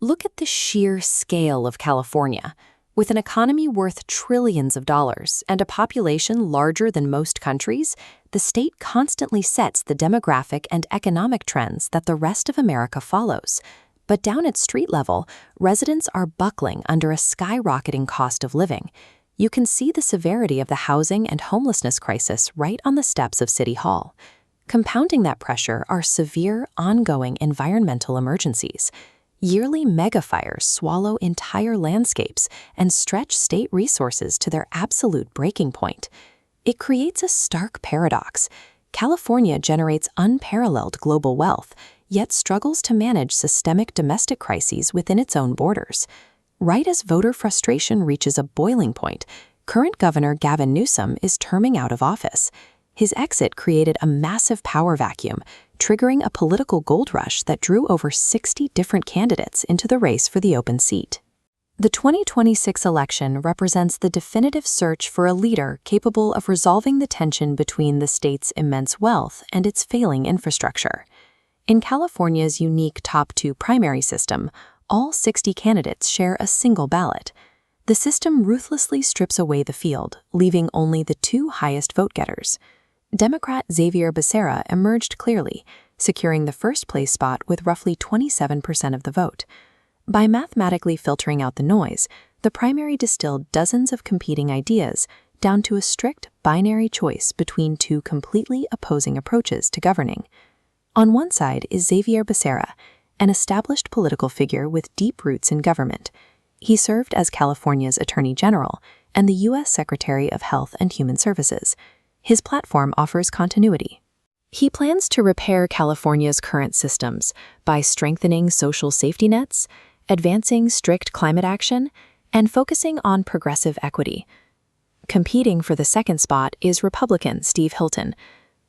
Look at the sheer scale of California. With an economy worth trillions of dollars and a population larger than most countries, the state constantly sets the demographic and economic trends that the rest of America follows. But down at street level, residents are buckling under a skyrocketing cost of living. You can see the severity of the housing and homelessness crisis right on the steps of City Hall. Compounding that pressure are severe, ongoing environmental emergencies. Yearly megafires swallow entire landscapes and stretch state resources to their absolute breaking point. It creates a stark paradox. California generates unparalleled global wealth, yet struggles to manage systemic domestic crises within its own borders. Right as voter frustration reaches a boiling point, current Governor Gavin Newsom is terming out of office. His exit created a massive power vacuum, triggering a political gold rush that drew over 60 different candidates into the race for the open seat. The 2026 election represents the definitive search for a leader capable of resolving the tension between the state's immense wealth and its failing infrastructure. In California's unique top 2 primary system, all 60 candidates share a single ballot. The system ruthlessly strips away the field, leaving only the 2 highest vote-getters. Democrat Xavier Becerra emerged clearly, securing the first-place spot with roughly 27% of the vote. By mathematically filtering out the noise, the primary distilled dozens of competing ideas down to a strict binary choice between 2 completely opposing approaches to governing. On one side is Xavier Becerra, an established political figure with deep roots in government. He served as California's Attorney General and the U.S. Secretary of Health and Human Services. His platform offers continuity. He plans to repair California's current systems by strengthening social safety nets, advancing strict climate action, and focusing on progressive equity. Competing for the second spot is Republican Steve Hilton.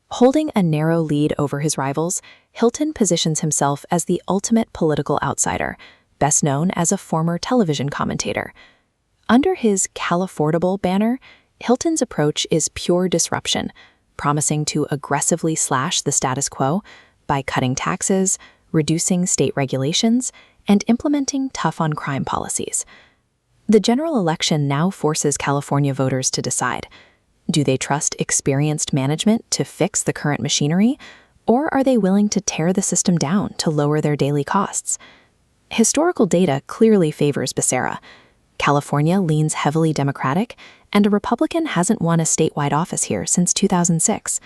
Holding a narrow lead over his rivals, Hilton positions himself as the ultimate political outsider, best known as a former television commentator. Under his Californable banner, Hilton's approach is pure disruption, promising to aggressively slash the status quo by cutting taxes, reducing state regulations, and implementing tough-on-crime policies. The general election now forces California voters to decide: do they trust experienced management to fix the current machinery, or are they willing to tear the system down to lower their daily costs? Historical data clearly favors Becerra. California leans heavily Democratic, and a Republican hasn't won a statewide office here since 2006.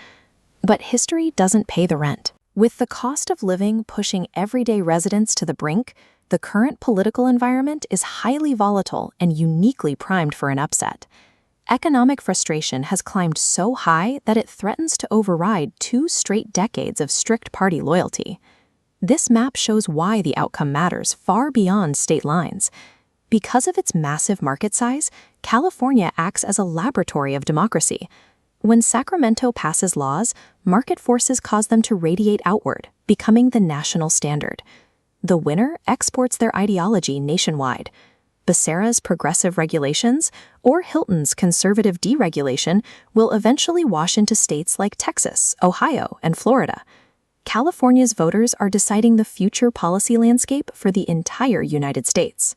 But history doesn't pay the rent. With the cost of living pushing everyday residents to the brink, the current political environment is highly volatile and uniquely primed for an upset. Economic frustration has climbed so high that it threatens to override 2 straight decades of strict party loyalty. This map shows why the outcome matters far beyond state lines. Because of its massive market size, California acts as a laboratory of democracy. When Sacramento passes laws, market forces cause them to radiate outward, becoming the national standard. The winner exports their ideology nationwide. Becerra's progressive regulations or Hilton's conservative deregulation will eventually wash into states like Texas, Ohio, and Florida. California's voters are deciding the future policy landscape for the entire United States.